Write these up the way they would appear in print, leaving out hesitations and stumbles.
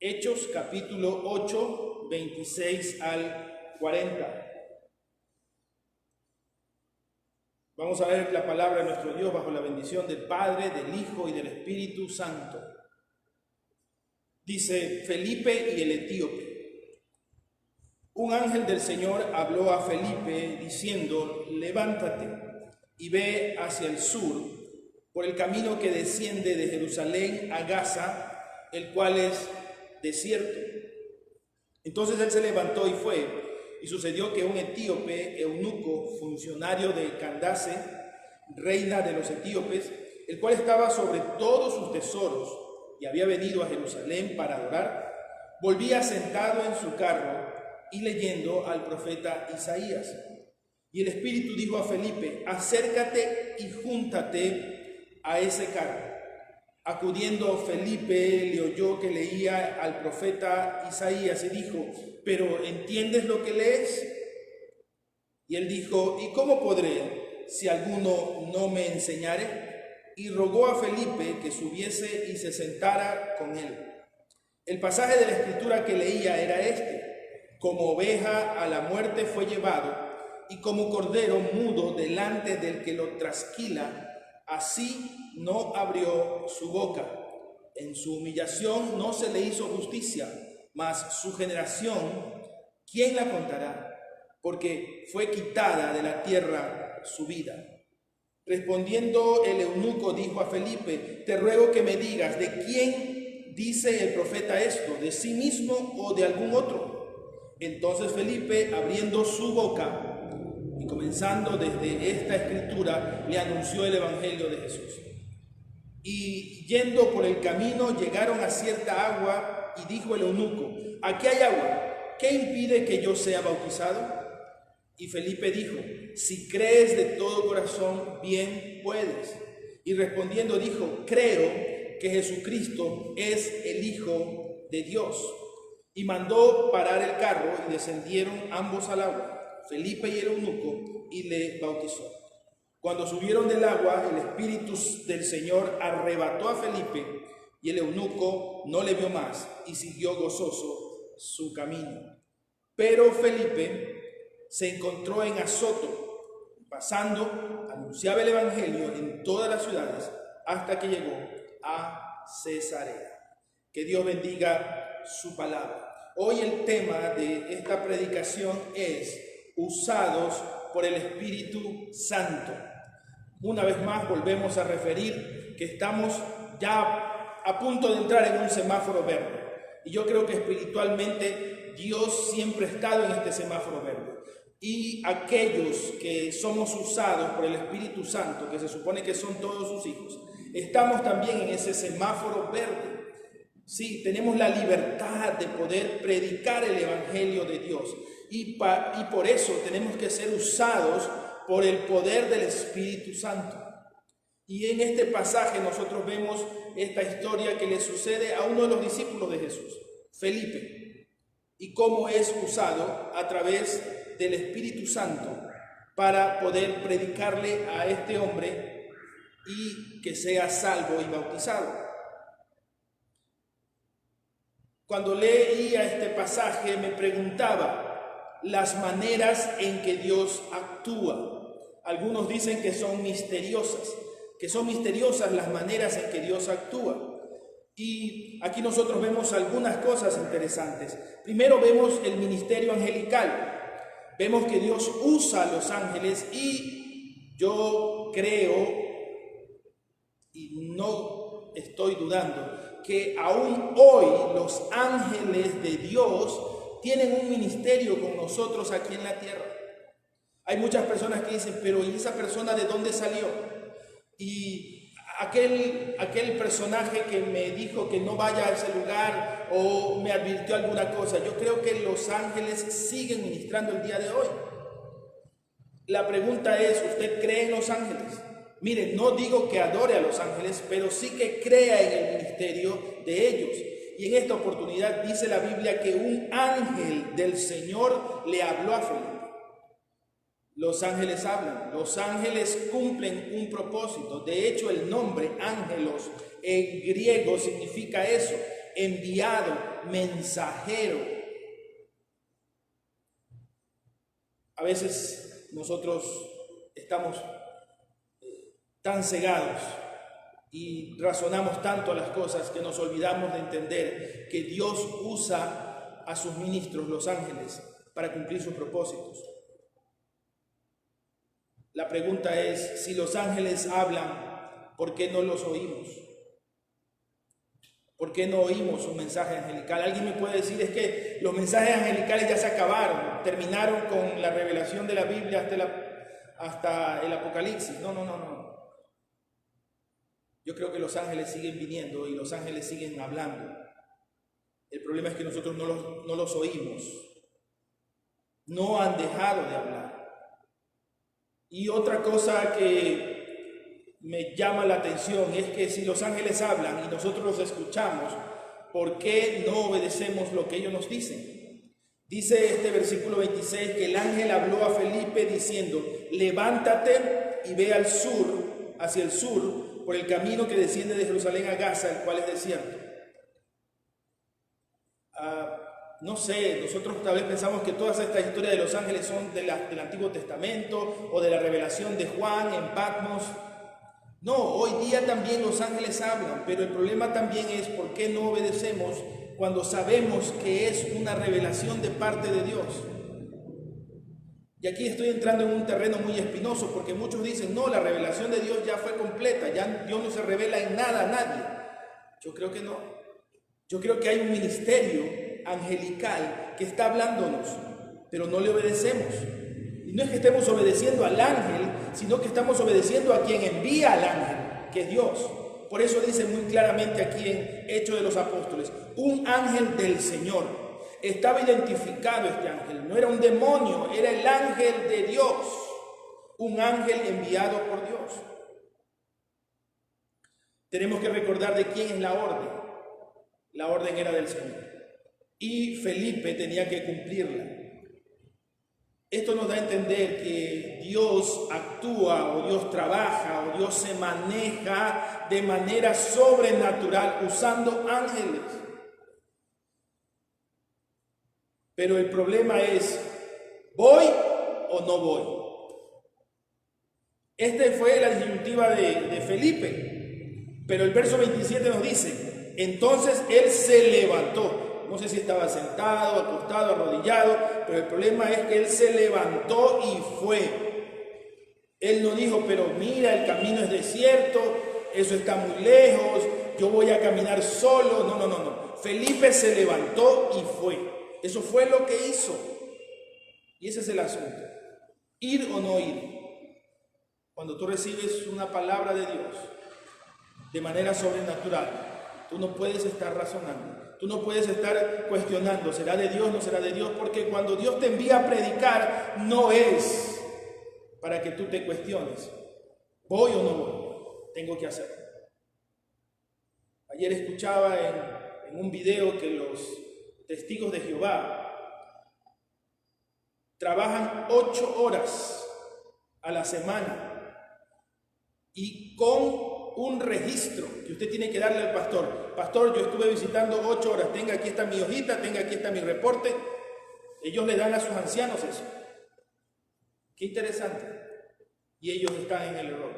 Hechos capítulo 8, 26 al 40. Vamos a ver la palabra de nuestro Dios bajo la bendición del Padre, del Hijo y del Espíritu Santo. Dice Felipe y el etíope. Un ángel del Señor habló a Felipe diciendo: levántate y ve hacia el sur, por el camino que desciende de Jerusalén a Gaza, el cual es desierto. Entonces él se levantó y fue, y sucedió que un etíope, eunuco, funcionario de Candace, reina de los etíopes, el cual estaba sobre todos sus tesoros y había venido a Jerusalén para adorar, volvía sentado en su carro y leyendo al profeta Isaías. Y el Espíritu dijo a Felipe: acércate y júntate a ese carro. Acudiendo Felipe, le oyó que leía al profeta Isaías y dijo: ¿pero entiendes lo que lees? Y él dijo: ¿y cómo podré si alguno no me enseñare? Y rogó a Felipe que subiese y se sentara con él. El pasaje de la escritura que leía era este: como oveja a la muerte fue llevado, y como cordero mudo delante del que lo trasquila, así no abrió su boca. En su humillación no se le hizo justicia, mas su generación, ¿quién la contará? Porque fue quitada de la tierra su vida. Respondiendo el eunuco dijo a Felipe: te ruego que me digas, ¿de quién dice el profeta esto? ¿De sí mismo o de algún otro? Entonces Felipe, abriendo su boca y comenzando desde esta escritura, le anunció el evangelio de Jesús. Y yendo por el camino llegaron a cierta agua, y dijo el eunuco: aquí hay agua, ¿qué impide que yo sea bautizado? Y Felipe dijo: si crees de todo corazón, bien puedes. Y respondiendo dijo: creo que Jesucristo es el Hijo de Dios. Y mandó parar el carro, y descendieron ambos al agua, Felipe y el eunuco, y le bautizó. Cuando subieron del agua, el Espíritu del Señor arrebató a Felipe, y el eunuco no le vio más, y siguió gozoso su camino. Pero Felipe se encontró en Azoto, pasando, anunciaba el evangelio en todas las ciudades, hasta que llegó a Cesarea. Que Dios bendiga su palabra. Hoy el tema de esta predicación es: usados por el Espíritu Santo. Una vez más volvemos a referir que estamos ya a punto de entrar en un semáforo verde. Y yo creo que espiritualmente Dios siempre ha estado en este semáforo verde. Y aquellos que somos usados por el Espíritu Santo, que se supone que son todos sus hijos, estamos también en ese semáforo verde. Sí, tenemos la libertad de poder predicar el evangelio de Dios. Y por eso tenemos que ser usados por el poder del Espíritu Santo. Y en este pasaje nosotros vemos esta historia que le sucede a uno de los discípulos de Jesús, Felipe, y cómo es usado a través del Espíritu Santo para poder predicarle a este hombre y que sea salvo y bautizado. Cuando leía este pasaje me preguntaba las maneras en que Dios actúa. Algunos dicen que son misteriosas las maneras en que Dios actúa. Y aquí nosotros vemos algunas cosas interesantes. Primero vemos el ministerio angelical. Vemos que Dios usa a los ángeles, y yo creo, y no estoy dudando, que aún hoy los ángeles de Dios tienen un ministerio con nosotros aquí en la tierra. Hay muchas personas que dicen: pero ¿y esa persona de dónde salió? Y aquel personaje que me dijo que no vaya a ese lugar o me advirtió alguna cosa. Yo creo que los ángeles siguen ministrando el día de hoy. La pregunta es: ¿usted cree en los ángeles? Miren, no digo que adore a los ángeles, pero sí que crea en el ministerio de ellos. Y en esta oportunidad dice la Biblia que un ángel del Señor le habló a Felipe. Los ángeles hablan, los ángeles cumplen un propósito. De hecho, el nombre ángelos en griego significa eso. enviado, mensajero. A veces nosotros estamos tan cegados y razonamos tanto las cosas que nos olvidamos de entender que Dios usa a sus ministros, los ángeles, para cumplir sus propósitos. La pregunta es, si los ángeles hablan, ¿por qué no los oímos? ¿Por qué no oímos un mensaje angelical? Alguien me puede decir, es que los mensajes angelicales ya se acabaron, terminaron con la revelación de la Biblia hasta el Apocalipsis. No. Yo creo que los ángeles siguen viniendo y los ángeles siguen hablando. El problema es que nosotros no los oímos. No han dejado de hablar. Y otra cosa que me llama la atención es que si los ángeles hablan y nosotros los escuchamos, ¿por qué no obedecemos lo que ellos nos dicen? Dice este versículo 26 que el ángel habló a Felipe diciendo, levántate y ve al sur, hacia el sur, por el camino que desciende de Jerusalén a Gaza, el cual es desierto. No sé, nosotros tal vez pensamos que todas estas historias de los ángeles son del Antiguo Testamento o de la revelación de Juan en Patmos. No, hoy día también los ángeles hablan, pero el problema también es por qué no obedecemos cuando sabemos que es una revelación de parte de Dios. Y aquí estoy entrando en un terreno muy espinoso porque muchos dicen, no, la revelación de Dios ya fue completa, ya Dios no se revela en nada a nadie. Yo creo que no. Yo creo que hay un ministerio angelical que está hablándonos, pero no le obedecemos. Y no es que estemos obedeciendo al ángel, sino que estamos obedeciendo a quien envía al ángel, que es Dios. Por eso dice muy claramente aquí en Hechos de los Apóstoles, un ángel del Señor. Estaba identificado este ángel, no era un demonio, era el ángel de Dios, un ángel enviado por Dios. Tenemos que recordar de quién es la orden. La orden era del Señor y Felipe tenía que cumplirla. Esto nos da a entender que Dios actúa o Dios trabaja o Dios se maneja de manera sobrenatural usando ángeles. Pero el problema es, ¿voy o no voy? Esta fue la disyuntiva de Felipe, pero el verso 27 nos dice, entonces él se levantó. No sé si estaba sentado, acostado, arrodillado, pero el problema es que él se levantó y fue. Él no dijo, pero mira, el camino es desierto, eso está muy lejos, yo voy a caminar solo. No. Felipe se levantó y fue. Eso fue lo que hizo. Y ese es el asunto. Ir o no ir. Cuando tú recibes una palabra de Dios de manera sobrenatural, tú no puedes estar razonando, tú no puedes estar cuestionando, ¿será de Dios, no será de Dios? Porque cuando Dios te envía a predicar, no es para que tú te cuestiones, ¿voy o no voy? Tengo que hacerlo. Ayer escuchaba en un video que los testigos de Jehová trabajan 8 horas a la semana y con un registro que usted tiene que darle al pastor. Pastor, yo estuve visitando 8 horas, tenga aquí está mi hojita, tenga aquí está mi reporte. Ellos le dan a sus ancianos eso. Qué interesante. Y ellos están en el error.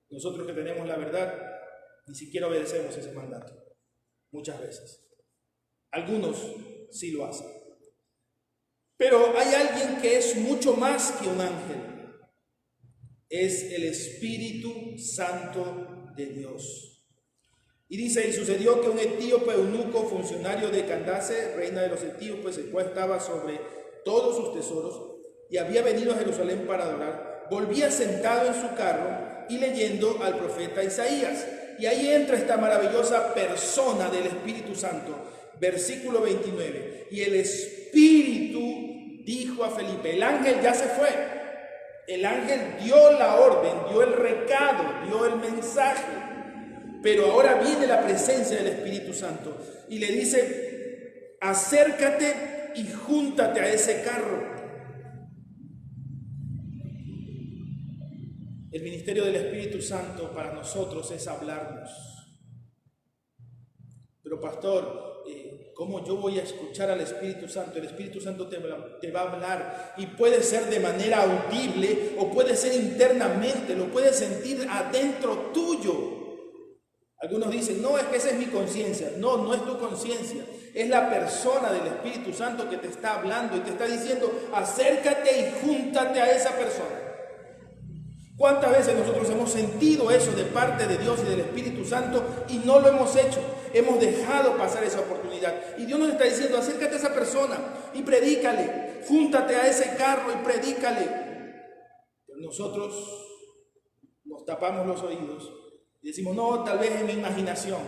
Nosotros que tenemos la verdad, ni siquiera obedecemos ese mandato. Muchas veces. Algunos sí lo hacen. Pero hay alguien que es mucho más que un ángel. Es el Espíritu Santo de Dios. Y dice, y sucedió que un etíope eunuco, funcionario de Candace, reina de los etíopes, el cual estaba sobre todos sus tesoros, y había venido a Jerusalén para adorar, volvía sentado en su carro y leyendo al profeta Isaías. Y ahí entra esta maravillosa persona del Espíritu Santo. Versículo 29. Y el Espíritu dijo a Felipe, el ángel ya se fue. El ángel dio la orden, dio el recado, dio el mensaje. Pero ahora viene la presencia del Espíritu Santo y le dice, acércate y júntate a ese carro. El ministerio del Espíritu Santo para nosotros es hablarnos. Pero pastor, ¿cómo yo voy a escuchar al Espíritu Santo? El Espíritu Santo te va a hablar, y puede ser de manera audible o puede ser internamente, lo puedes sentir adentro tuyo. Algunos dicen, no, es que esa es mi conciencia. No, no es tu conciencia, es la persona del Espíritu Santo que te está hablando y te está diciendo, acércate y júntate a esa persona. ¿Cuántas veces nosotros hemos sentido eso de parte de Dios y del Espíritu Santo y no lo hemos hecho? Hemos dejado pasar esa oportunidad. Y Dios nos está diciendo, acércate a esa persona y predícale. Júntate a ese carro y predícale. Pero nosotros nos tapamos los oídos y decimos, no, tal vez es mi imaginación.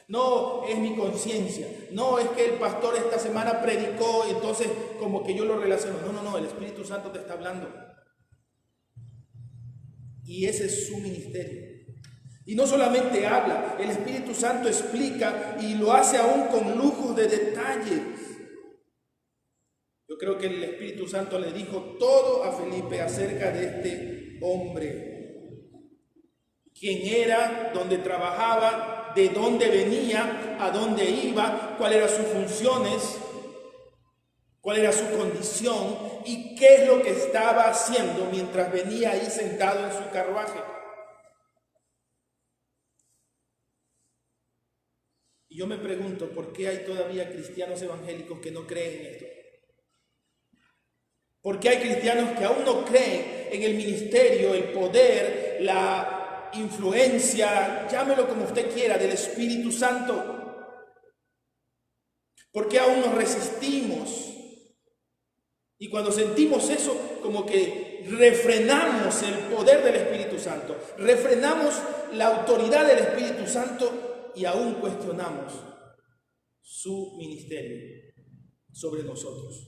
No, es mi conciencia. No, es que el pastor esta semana predicó y entonces como que yo lo relaciono. No, el Espíritu Santo te está hablando. Y ese es su ministerio. Y no solamente habla, el Espíritu Santo explica y lo hace aún con lujos de detalles. Yo creo que el Espíritu Santo le dijo todo a Felipe acerca de este hombre. Quién era, dónde trabajaba, de dónde venía, a dónde iba, cuáles eran sus funciones, cuál era su condición y qué es lo que estaba haciendo mientras venía ahí sentado en su carruaje. Y yo me pregunto, ¿por qué hay todavía cristianos evangélicos que no creen en esto? ¿Por qué hay cristianos que aún no creen en el ministerio, el poder, la influencia, llámelo como usted quiera, del Espíritu Santo? ¿Por qué aún nos resistimos? Y cuando sentimos eso, como que refrenamos el poder del Espíritu Santo, refrenamos la autoridad del Espíritu Santo y aún cuestionamos su ministerio sobre nosotros.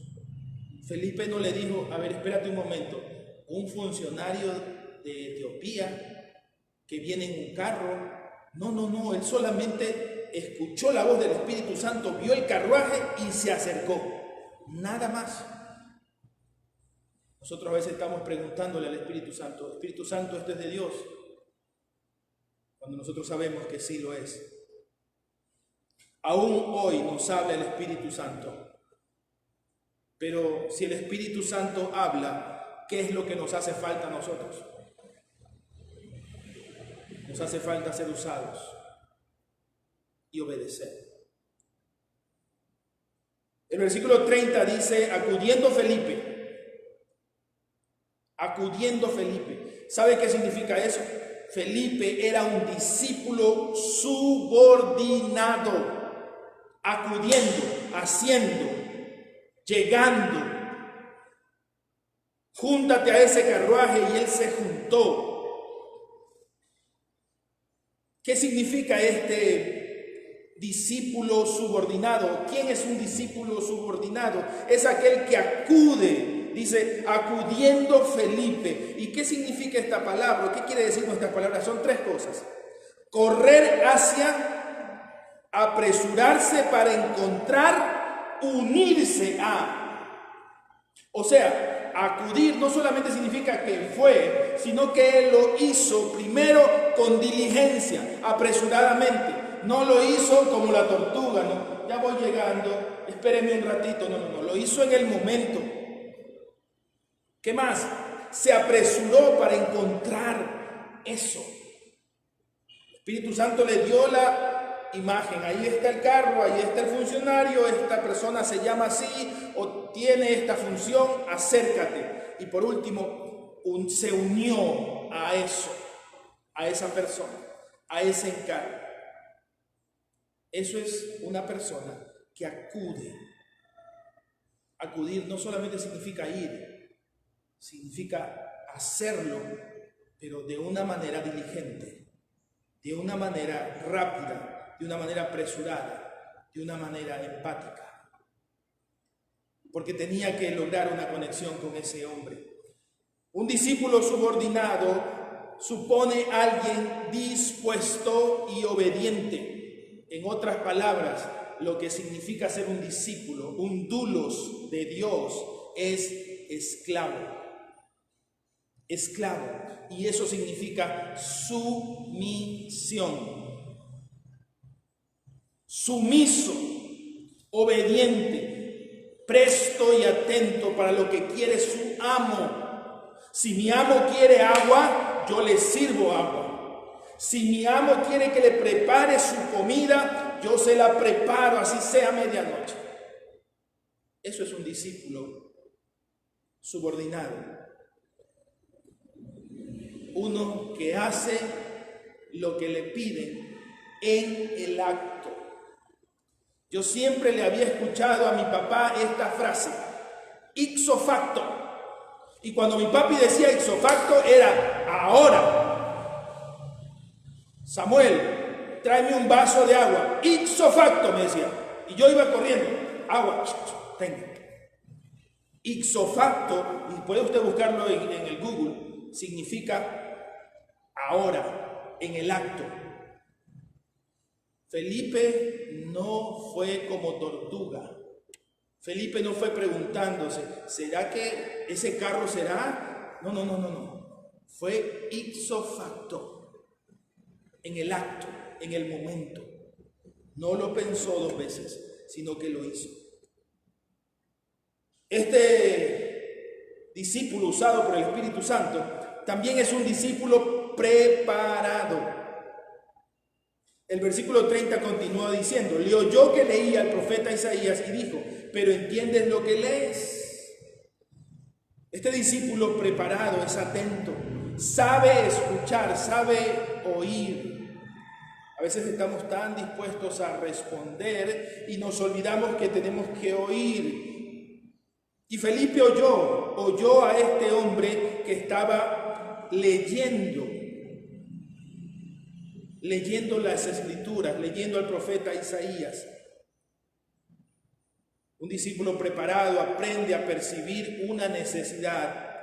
Felipe no le dijo, a ver, espérate un momento, un funcionario de Etiopía que viene en un carro. No, él solamente escuchó la voz del Espíritu Santo, vio el carruaje y se acercó. Nada más. Nosotros a veces estamos preguntándole al Espíritu Santo, Espíritu Santo, ¿esto es de Dios? Cuando nosotros sabemos que sí lo es. Aún hoy nos habla el Espíritu Santo. Pero si el Espíritu Santo habla, ¿qué es lo que nos hace falta a nosotros? Nos hace falta ser usados y obedecer. El versículo 30 dice, acudiendo Felipe. ¿Sabe qué significa eso? Felipe era un discípulo subordinado, acudiendo, haciendo, llegando. Júntate a ese carruaje y él se juntó. ¿Qué significa este discípulo subordinado? ¿Quién es un discípulo subordinado? Es aquel que acude. Dice, acudiendo Felipe. ¿Y qué significa esta palabra? ¿Qué quiere decir nuestra palabra? Son tres cosas. Correr hacia, apresurarse para encontrar, unirse a. O sea, acudir no solamente significa que fue, sino que él lo hizo primero con diligencia, apresuradamente. No lo hizo como la tortuga, no, ya voy llegando, espéreme un ratito. No, lo hizo en el momento. ¿Qué más? Se apresuró para encontrar eso. El Espíritu Santo le dio la imagen. Ahí está el carro, ahí está el funcionario, esta persona se llama así o tiene esta función, acércate. Y por último, se unió a eso, a esa persona, a ese encargo. Eso es una persona que acude. Acudir no solamente significa ir, significa hacerlo, pero de una manera diligente, de una manera rápida, de una manera apresurada, de una manera empática. Porque tenía que lograr una conexión con ese hombre. Un discípulo subordinado supone a alguien dispuesto y obediente. En otras palabras, lo que significa ser un discípulo, un doulos de Dios, es esclavo. Esclavo, y eso significa sumisión. Sumiso, obediente, presto y atento para lo que quiere su amo. Si mi amo quiere agua, yo le sirvo agua. Si mi amo quiere que le prepare su comida, yo se la preparo, así sea medianoche. Eso es un discípulo subordinado. Uno que hace lo que le piden en el acto. Yo siempre le había escuchado a mi papá esta frase, ipso facto. Y cuando mi papi decía ipso facto era ahora. Samuel, tráeme un vaso de agua. Ipso facto, me decía. Y yo iba corriendo. Agua, tengo. Ipso facto, y puede usted buscarlo en el Google, significa ahora, en el acto. Felipe no fue como tortuga. Felipe no fue preguntándose, ¿será que ese carro será? No. Fue ipso facto, en el acto, en el momento. No lo pensó 2 veces, sino que lo hizo. Este discípulo usado por el Espíritu Santo también es un discípulo preparado. El versículo 30 continúa diciendo, le oyó que leía al profeta Isaías y dijo, pero ¿entiendes lo que lees? Este discípulo preparado es atento, sabe escuchar, sabe oír. A veces estamos tan dispuestos a responder y nos olvidamos que tenemos que oír. Y Felipe oyó a este hombre que estaba leyendo las escrituras, leyendo al profeta Isaías. Un discípulo preparado aprende a percibir una necesidad.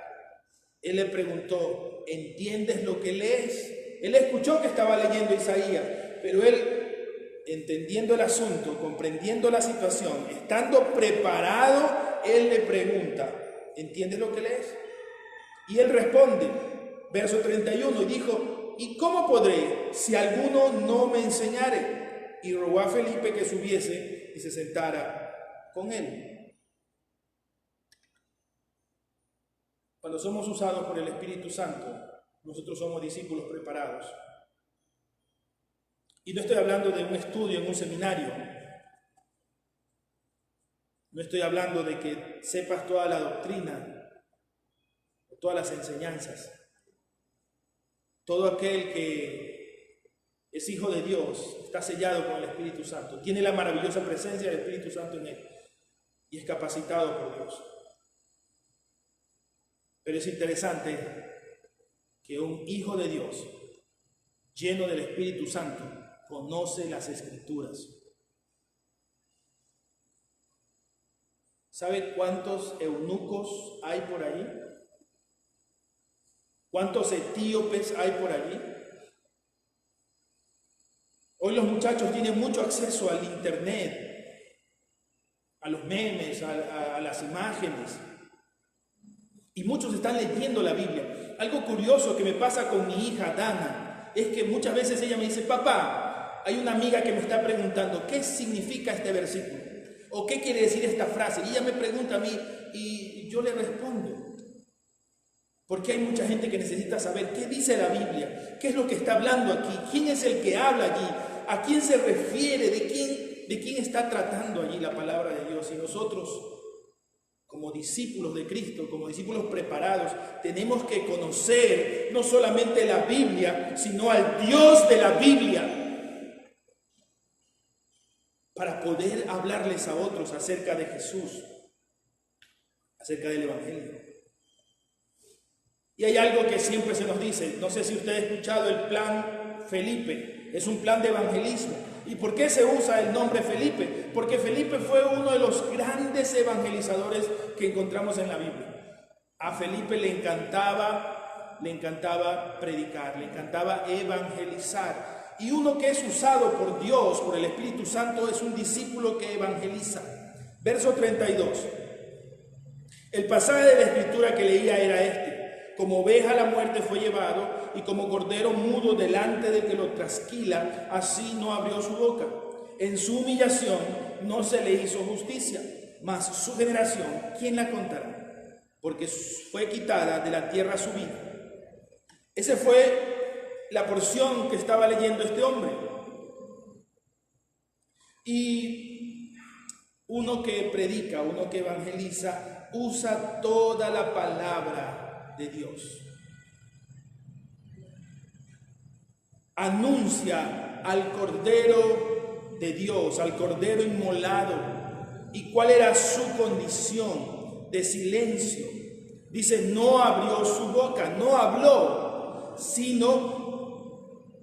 Él le preguntó, ¿entiendes lo que lees? Él escuchó que estaba leyendo Isaías, pero él, entendiendo el asunto, comprendiendo la situación, estando preparado, él le pregunta, ¿entiendes lo que lees? Y él responde, verso 31, y dijo, ¿y cómo podré si alguno no me enseñare? Y rogó a Felipe que subiese y se sentara con él. Cuando somos usados por el Espíritu Santo, nosotros somos discípulos preparados. Y no estoy hablando de un estudio en un seminario. No estoy hablando de que sepas toda la doctrina, todas las enseñanzas. Todo aquel que es hijo de Dios está sellado con el Espíritu Santo, tiene la maravillosa presencia del Espíritu Santo en él y es capacitado por Dios. Pero es interesante que un hijo de Dios lleno del Espíritu Santo conoce las Escrituras. ¿Sabe cuántos eunucos hay por allí? ¿Cuántos etíopes hay por allí? Hoy los muchachos tienen mucho acceso al internet, a los memes, a las imágenes. Y muchos están leyendo la Biblia. Algo curioso que me pasa con mi hija Dana es que muchas veces ella me dice, papá, hay una amiga que me está preguntando, ¿qué significa este versículo? ¿O qué quiere decir esta frase? Y ella me pregunta a mí y yo le respondo. Porque hay mucha gente que necesita saber qué dice la Biblia, qué es lo que está hablando aquí, quién es el que habla allí, a quién se refiere, de quién está tratando allí la palabra de Dios. Y nosotros, como discípulos de Cristo, como discípulos preparados, tenemos que conocer no solamente la Biblia, sino al Dios de la Biblia, para poder hablarles a otros acerca de Jesús, acerca del Evangelio. Y hay algo que siempre se nos dice, no sé si usted ha escuchado el plan Felipe, es un plan de evangelismo. ¿Y por qué se usa el nombre Felipe? Porque Felipe fue uno de los grandes evangelizadores que encontramos en la Biblia. A Felipe le encantaba predicar, le encantaba evangelizar. Y uno que es usado por Dios, por el Espíritu Santo, es un discípulo que evangeliza. Verso 32. El pasaje de la Escritura que leía era este. Como oveja a la muerte fue llevado, y como cordero mudo delante del que lo trasquila, así no abrió su boca. En su humillación no se le hizo justicia, mas su generación, ¿quién la contará? Porque fue quitada de la tierra su vida. Esa fue la porción que estaba leyendo este hombre. Y uno que predica, uno que evangeliza, usa toda la palabra de Dios. Anuncia al Cordero de Dios, al Cordero inmolado, y cuál era su condición de silencio. Dice, no abrió su boca, no habló, sino,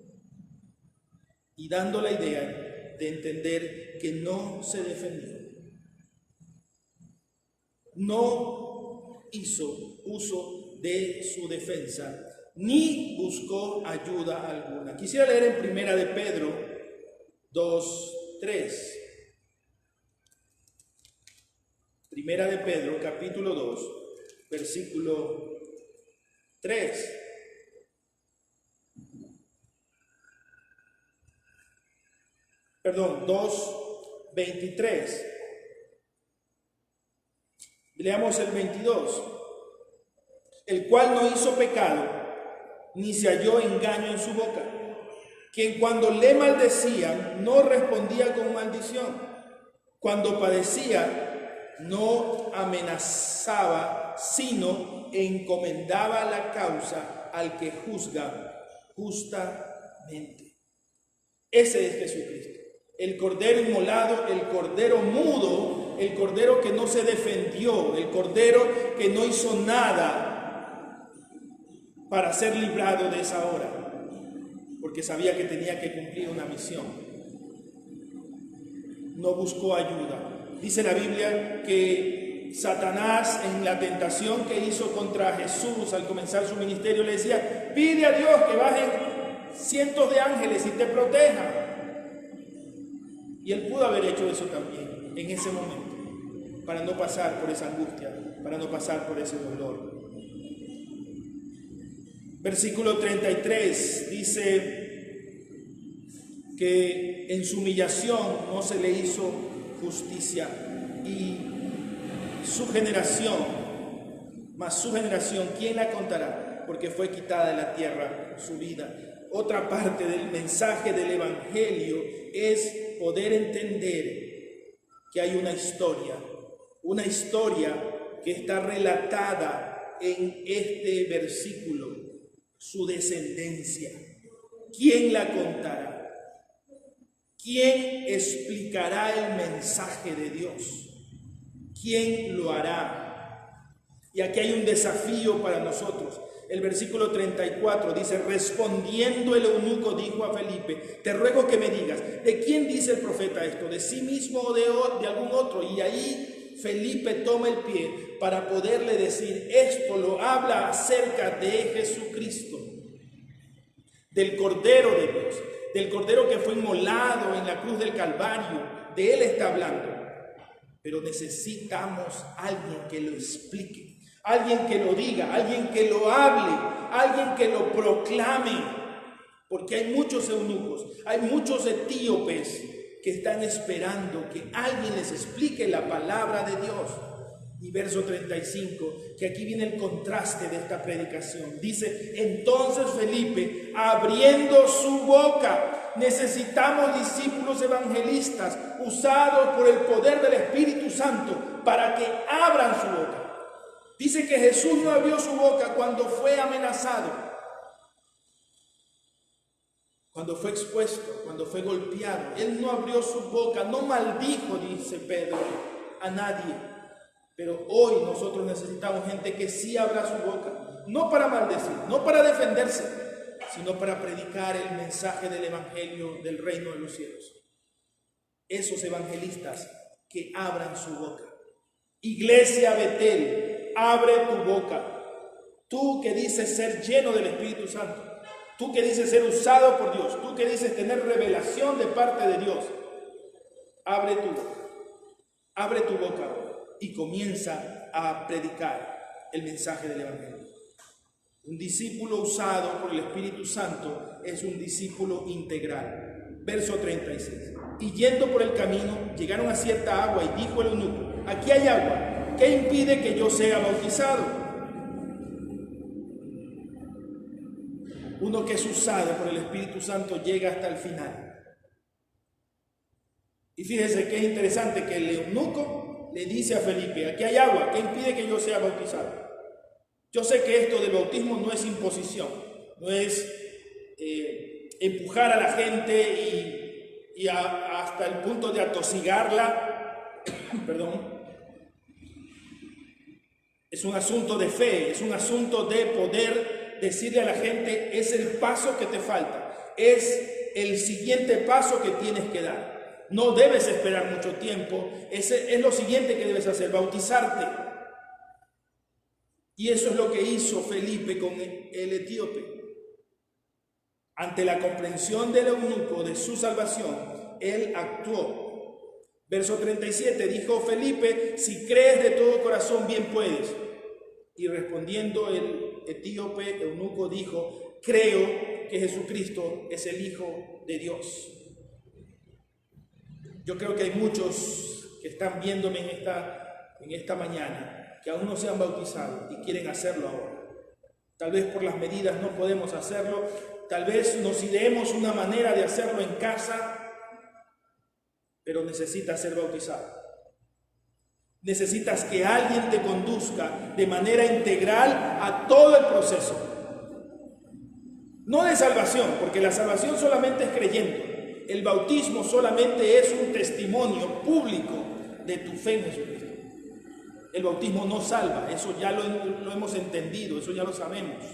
y dando la idea de entender que no se defendió. No hizo uso de su defensa, ni buscó ayuda alguna. Quisiera leer en Primera de Pedro 2:3. Primera de Pedro, capítulo 2, versículo 3. Perdón, 2:23. Leamos el 22. El cual no hizo pecado, ni se halló engaño en su boca, quien cuando le maldecían no respondía con maldición, cuando padecía no amenazaba, sino encomendaba la causa al que juzga justamente. Ese es Jesucristo, el Cordero inmolado, el Cordero mudo, el Cordero que no se defendió, el Cordero que no hizo nada para ser librado de esa hora, porque sabía que tenía que cumplir una misión. No buscó ayuda. Dice la Biblia que Satanás, en la tentación que hizo contra Jesús al comenzar su ministerio, le decía, pide a Dios que bajen cientos de ángeles y te proteja. Y él pudo haber hecho eso también en ese momento, para no pasar por esa angustia, para no pasar por ese dolor. Versículo 33 dice que en su humillación no se le hizo justicia, y su generación, mas su generación, ¿quién la contará? Porque fue quitada de la tierra su vida. Otra parte del mensaje del Evangelio es poder entender que hay una historia que está relatada en este versículo. Su descendencia, ¿quién la contará? ¿Quién explicará el mensaje de Dios? ¿Quién lo hará? Y aquí hay un desafío para nosotros. El versículo 34 dice, respondiendo el eunuco dijo a Felipe, te ruego que me digas, ¿de quién dice el profeta esto? ¿De sí mismo o de algún otro? Y ahí Felipe toma el pie para poderle decir, esto lo habla acerca de Jesucristo, del Cordero de Dios, del Cordero que fue inmolado en la cruz del Calvario. De él está hablando. Pero necesitamos alguien que lo explique, alguien que lo diga, alguien que lo hable, alguien que lo proclame, porque hay muchos eunucos, hay muchos etíopes que están esperando que alguien les explique la palabra de Dios. Y verso 35, que aquí viene el contraste de esta predicación. Dice, entonces Felipe, abriendo su boca, necesitamos discípulos evangelistas usados por el poder del Espíritu Santo para que abran su boca. Dice que Jesús no abrió su boca cuando fue amenazado, cuando fue expuesto, cuando fue golpeado. Él no abrió su boca, no maldijo, dice Pedro, a nadie. Pero hoy nosotros necesitamos gente que sí abra su boca, no para maldecir, no para defenderse, sino para predicar el mensaje del Evangelio del reino de los cielos. Esos evangelistas que abran su boca. Iglesia Betel, abre tu boca. Tú que dices ser lleno del Espíritu Santo, tú que dices ser usado por Dios, tú que dices tener revelación de parte de Dios, abre tu boca y comienza a predicar el mensaje del Evangelio. Un discípulo usado por el Espíritu Santo es un discípulo integral. Verso 36. Y yendo por el camino, llegaron a cierta agua y dijo el eunuco: aquí hay agua, ¿qué impide que yo sea bautizado? Uno que es usado por el Espíritu Santo llega hasta el final. Y fíjese que es interesante que el eunuco le dice a Felipe: aquí hay agua, ¿qué impide que yo sea bautizado? Yo sé que esto del bautismo no es imposición, no es empujar a la gente y hasta el punto de atosigarla. Perdón. Es un asunto de fe, es un asunto de poder decirle a la gente: es el paso que te falta, es el siguiente paso que tienes que dar. No debes esperar mucho tiempo, es lo siguiente que debes hacer, bautizarte. Y eso es lo que hizo Felipe con el etíope. Ante la comprensión del eunuco de su salvación, él actuó. Verso 37, dijo Felipe: si crees de todo corazón, bien puedes. Y respondiendo el etíope eunuco dijo: creo que Jesucristo es el Hijo de Dios. Yo creo que hay muchos que están viéndome en esta mañana que aún no se han bautizado y quieren hacerlo ahora. Tal vez por las medidas no podemos hacerlo, tal vez nos ideemos una manera de hacerlo en casa, pero necesitas ser bautizado. Necesitas que alguien te conduzca de manera integral a todo el proceso. No de salvación, porque la salvación solamente es creyendo. El bautismo solamente es un testimonio público de tu fe en Jesucristo. El bautismo no salva, eso ya lo hemos entendido, eso ya lo sabemos.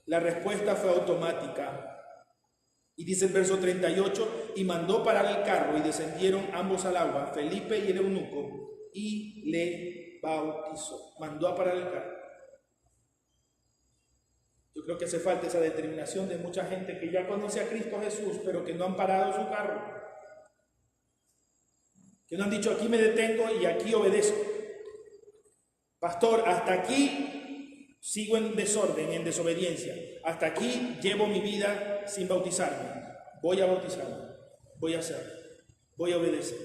La respuesta fue automática. Y dice el verso 38, y mandó parar el carro y descendieron ambos al agua, Felipe y el eunuco, y le bautizó. Mandó a parar el carro. Yo creo que hace falta esa determinación de mucha gente que ya conoce a Cristo Jesús, pero que no han parado su carro. Que no han dicho: aquí me detengo y aquí obedezco. Pastor, hasta aquí sigo en desorden, en desobediencia. Hasta aquí llevo mi vida sin bautizarme. Voy a bautizarme. Voy a hacerlo. Voy a obedecer.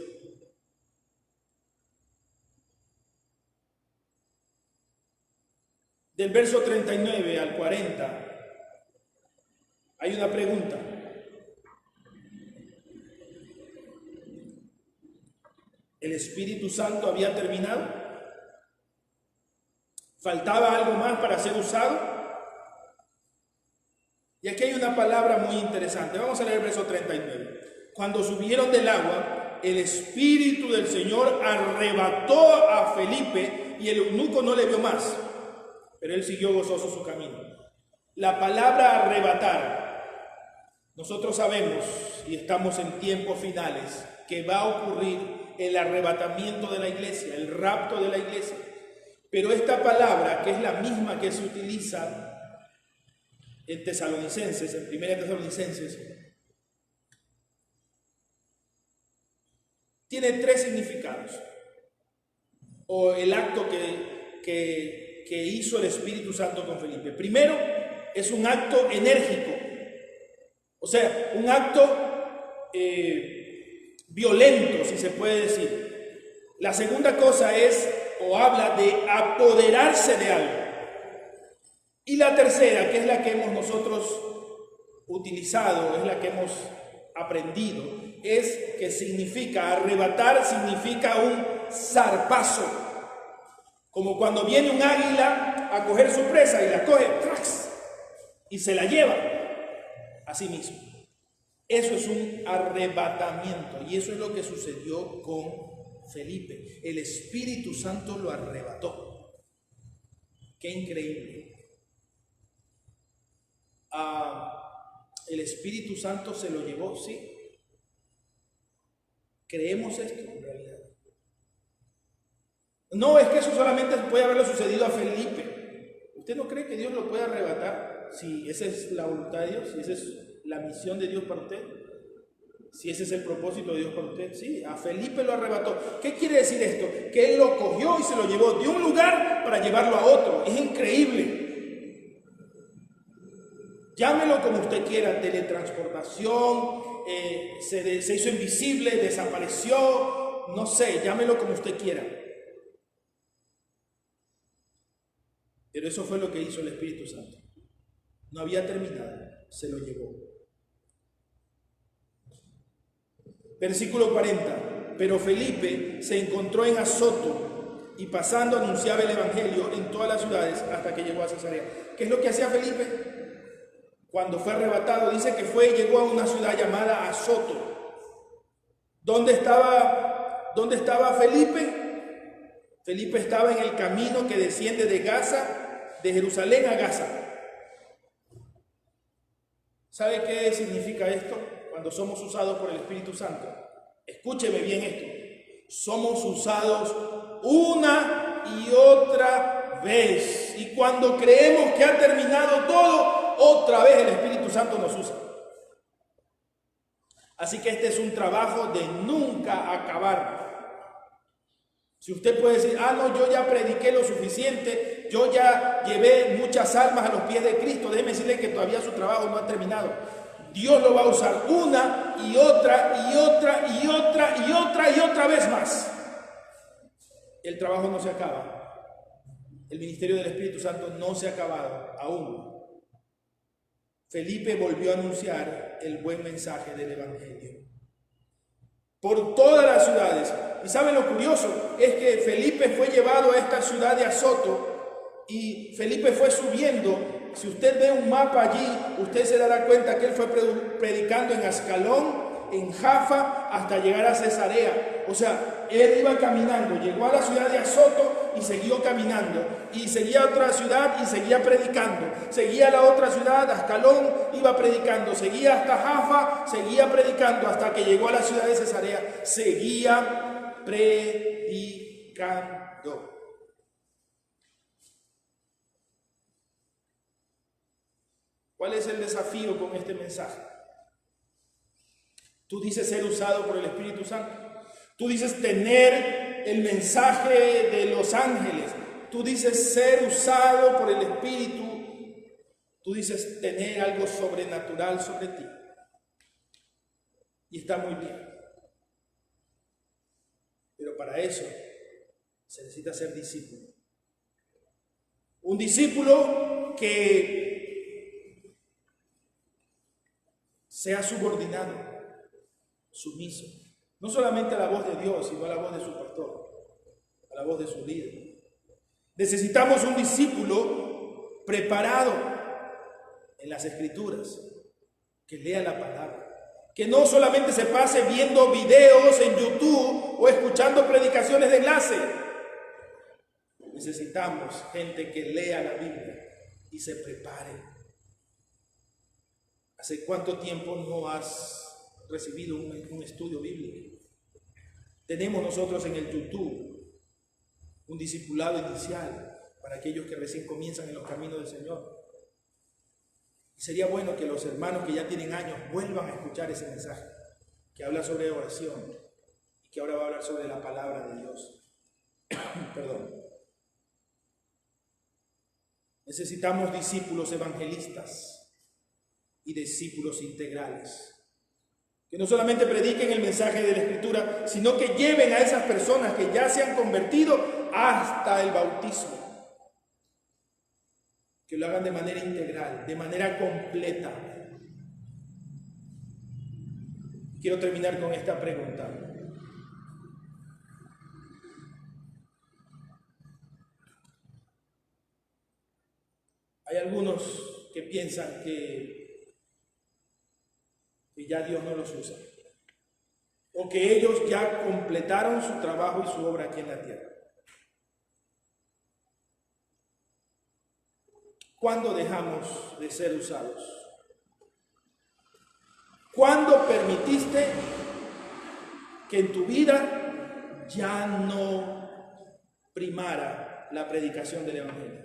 Del verso 39 al 40 hay una pregunta. ¿El Espíritu Santo había terminado? ¿Faltaba algo más para ser usado? Y aquí hay una palabra muy interesante. Vamos a leer el verso 39. Cuando subieron del agua, el Espíritu del Señor arrebató a Felipe y el eunuco no le vio más, pero él siguió gozoso su camino. La palabra arrebatar, nosotros sabemos y estamos en tiempos finales que va a ocurrir el arrebatamiento de la iglesia, el rapto de la iglesia. Pero esta palabra, que es la misma que se utiliza en Tesalonicenses, en Primera Tesalonicenses, tiene tres significados. O el acto que hizo el Espíritu Santo con Felipe. Primero, es un acto enérgico, o sea, un acto violento, si se puede decir. La segunda cosa es, o habla de apoderarse de algo. Y la tercera, que es la que hemos nosotros utilizado, es la que hemos aprendido, es que significa arrebatar, significa un zarpazo. Como cuando viene un águila a coger su presa y la coge, ¡trax!, y se la lleva a sí mismo. Eso es un arrebatamiento y eso es lo que sucedió con Felipe. El Espíritu Santo lo arrebató. ¡Qué increíble! El Espíritu Santo se lo llevó, sí. ¿Creemos esto en realidad? No, es que eso solamente puede haberle sucedido a Felipe. ¿Usted no cree que Dios lo puede arrebatar? Si esa es la voluntad de Dios, si esa es la misión de Dios para usted, si ese es el propósito de Dios para usted. Sí, a Felipe lo arrebató. ¿Qué quiere decir esto? Que él lo cogió y se lo llevó de un lugar para llevarlo a otro. Es increíble. Llámelo como usted quiera, teletransportación, se hizo invisible, desapareció, no sé, llámelo como usted quiera. Pero eso fue lo que hizo el Espíritu Santo. No había terminado, se lo llevó. Versículo 40. Pero Felipe se encontró en Azoto y pasando anunciaba el evangelio en todas las ciudades hasta que llegó a Cesarea. ¿Qué es lo que hacía Felipe? Cuando fue arrebatado, dice que llegó a una ciudad llamada Azoto. ¿Dónde estaba Felipe? Felipe estaba en el camino que desciende de Gaza, de Jerusalén a Gaza. ¿Sabe qué significa esto? Cuando somos usados por el Espíritu Santo. Escúcheme bien esto. Somos usados una y otra vez. Y cuando creemos que ha terminado todo, otra vez el Espíritu Santo nos usa. Así que este es un trabajo de nunca acabar. Si usted puede decir, no, yo ya prediqué lo suficiente, yo ya llevé muchas almas a los pies de Cristo, déjeme decirle que todavía su trabajo no ha terminado. Dios lo va a usar una y otra y otra y otra y otra y otra vez más. El trabajo no se acaba. El ministerio del Espíritu Santo no se ha acabado aún. Felipe volvió a anunciar el buen mensaje del evangelio por todas las ciudades. Y ¿saben lo curioso? Es que Felipe fue llevado a esta ciudad de Azoto y Felipe fue subiendo. Si usted ve un mapa allí, usted se dará cuenta que él fue predicando en Ascalón, en Jaffa, hasta llegar a Cesarea. O sea, él iba caminando, llegó a la ciudad de Azoto y siguió caminando, y seguía a otra ciudad y seguía predicando, seguía a la otra ciudad, Ascalón, iba predicando, seguía hasta Jaffa, seguía predicando, hasta que llegó a la ciudad de Cesarea, seguía predicando. ¿Cuál es el desafío con este mensaje? Tú dices ser usado por el Espíritu Santo. Tú dices tener el mensaje de los ángeles. Tú dices ser usado por el Espíritu. Tú dices tener algo sobrenatural sobre ti. Y está muy bien. Pero para eso se necesita ser discípulo. Un discípulo que sea subordinado, sumiso, no solamente a la voz de Dios, sino a la voz de su pastor, a la voz de su líder. Necesitamos un discípulo preparado en las Escrituras, que lea la palabra, que no solamente se pase viendo videos en YouTube o escuchando predicaciones de enlace. Necesitamos gente que lea la Biblia y se prepare. ¿Hace cuánto tiempo no has recibido un estudio bíblico? Tenemos nosotros en el YouTube un discipulado inicial para aquellos que recién comienzan en los caminos del Señor. Y sería bueno que los hermanos que ya tienen años vuelvan a escuchar ese mensaje, que habla sobre oración y que ahora va a hablar sobre la palabra de Dios. Perdón. Necesitamos discípulos evangelistas y discípulos integrales, que no solamente prediquen el mensaje de la Escritura, sino que lleven a esas personas que ya se han convertido hasta el bautismo, que lo hagan de manera integral, de manera completa. Quiero terminar con esta pregunta. Hay algunos que piensan que ya Dios no los usa, o que ellos ya completaron su trabajo y su obra aquí en la tierra. ¿Cuándo dejamos de ser usados? ¿Cuándo permitiste que en tu vida ya no primara la predicación del Evangelio?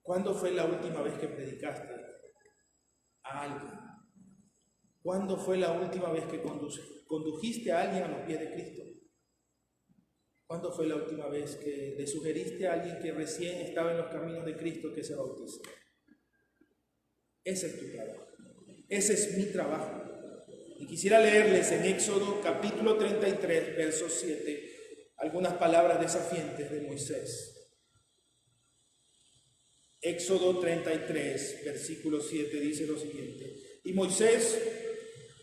¿Cuándo fue la última vez que predicaste a alguien? ¿Cuándo fue la última vez que condujiste a alguien a los pies de Cristo? ¿Cuándo fue la última vez que le sugeriste a alguien que recién estaba en los caminos de Cristo que se bautice? Ese es tu trabajo. Ese es mi trabajo. Y quisiera leerles en Éxodo capítulo 33, verso 7, algunas palabras desafiantes de Moisés. Éxodo 33, versículo 7 dice lo siguiente: y Moisés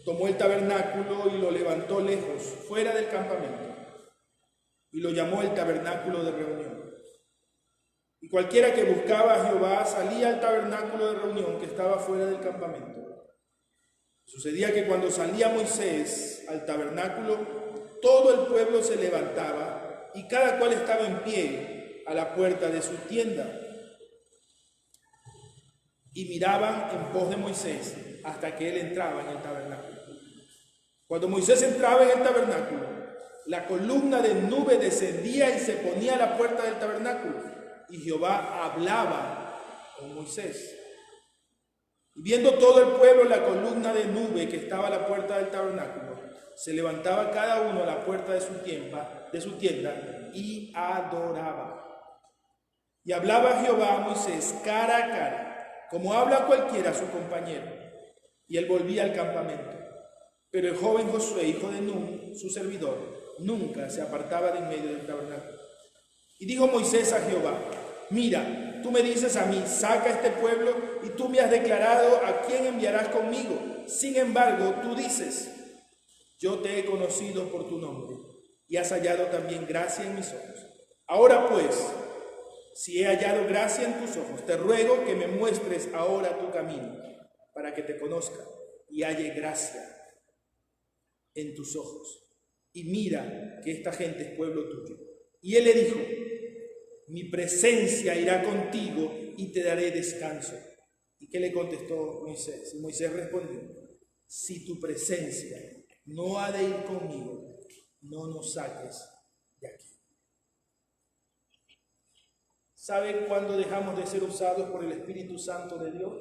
tomó el tabernáculo y lo levantó lejos, fuera del campamento, y lo llamó el tabernáculo de reunión. Y cualquiera que buscaba a Jehová salía al tabernáculo de reunión que estaba fuera del campamento. Sucedía que cuando salía Moisés al tabernáculo, todo el pueblo se levantaba y cada cual estaba en pie a la puerta de su tienda. Y miraban en pos de Moisés hasta que él entraba en el tabernáculo. Cuando Moisés entraba en el tabernáculo, la columna de nube descendía y se ponía a la puerta del tabernáculo, y Jehová hablaba con Moisés. Y viendo todo el pueblo la columna de nube que estaba a la puerta del tabernáculo, se levantaba cada uno a la puerta de su tienda y adoraba. Y hablaba Jehová a Moisés cara a cara, como habla cualquiera a su compañero. Y él volvía al campamento. Pero el joven Josué, hijo de Nun, su servidor, nunca se apartaba de en medio del tabernáculo. Y dijo Moisés a Jehová: mira, tú me dices a mí, saca este pueblo, y tú me has declarado a quién enviarás conmigo. Sin embargo, tú dices: yo te he conocido por tu nombre, y has hallado también gracia en mis ojos. Ahora pues, si he hallado gracia en tus ojos, te ruego que me muestres ahora tu camino, para que te conozca y halle gracia en tus ojos. Y mira que esta gente es pueblo tuyo. Y él le dijo: mi presencia irá contigo y te daré descanso. ¿Y qué le contestó Moisés? Y Moisés respondió: si tu presencia no ha de ir conmigo, no nos saques de aquí. ¿Sabe cuándo dejamos de ser usados por el Espíritu Santo de Dios?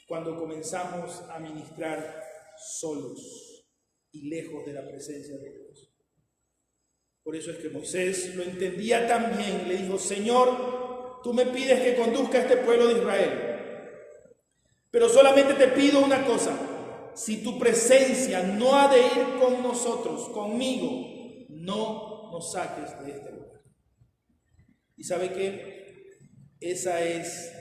Cuando comenzamos a ministrar solos y lejos de la presencia de Dios. Por eso es que Moisés lo entendía tan bien, le dijo: Señor, tú me pides que conduzca a este pueblo de Israel, pero solamente te pido una cosa: si tu presencia no ha de ir con nosotros, conmigo, no nos saques de este lugar. ¿Y sabe qué? Esa es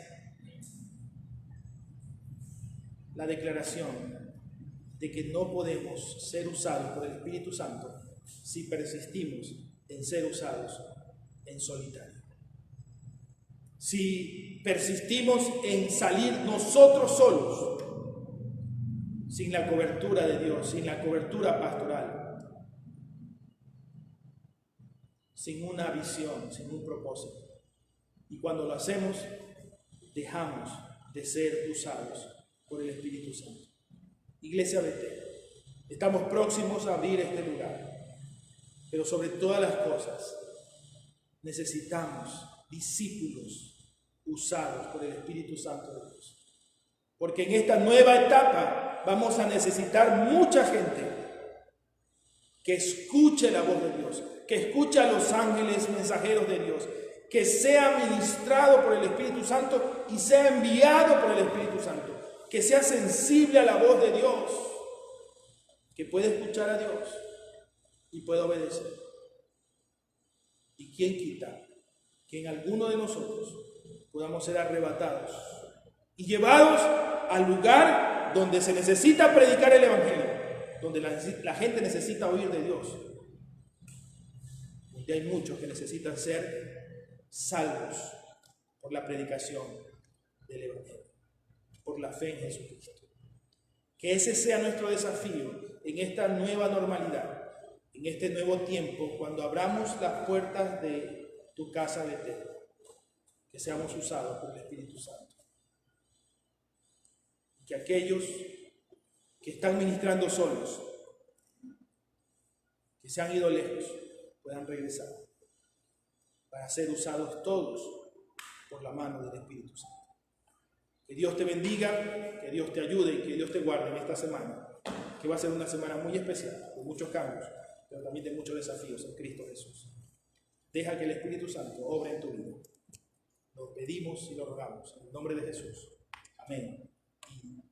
la declaración de que no podemos ser usados por el Espíritu Santo si persistimos en ser usados en solitario. Si persistimos en salir nosotros solos, sin la cobertura de Dios, sin la cobertura pastoral, sin una visión, sin un propósito. Y cuando lo hacemos, dejamos de ser usados por el Espíritu Santo. Iglesia Betel, estamos próximos a abrir este lugar, pero sobre todas las cosas necesitamos discípulos usados por el Espíritu Santo de Dios. Porque en esta nueva etapa vamos a necesitar mucha gente que escuche la voz de Dios, que escuche a los ángeles mensajeros de Dios, que sea ministrado por el Espíritu Santo y sea enviado por el Espíritu Santo, que sea sensible a la voz de Dios, que pueda escuchar a Dios y pueda obedecer. ¿Y quién quita que en alguno de nosotros podamos ser arrebatados y llevados al lugar donde se necesita predicar el Evangelio, donde la gente necesita oír de Dios, donde hay muchos que necesitan ser salvos por la predicación del Evangelio, por la fe en Jesucristo? Que ese sea nuestro desafío en esta nueva normalidad, en este nuevo tiempo, cuando abramos las puertas de tu casa de Betel, que seamos usados por el Espíritu Santo. Y que aquellos que están ministrando solos, que se han ido lejos, puedan regresar para ser usados todos por la mano del Espíritu Santo. Que Dios te bendiga, que Dios te ayude y que Dios te guarde en esta semana, que va a ser una semana muy especial, con muchos cambios, pero también de muchos desafíos en Cristo Jesús. Deja que el Espíritu Santo obre en tu vida. Lo pedimos y lo rogamos en el nombre de Jesús. Amén. Y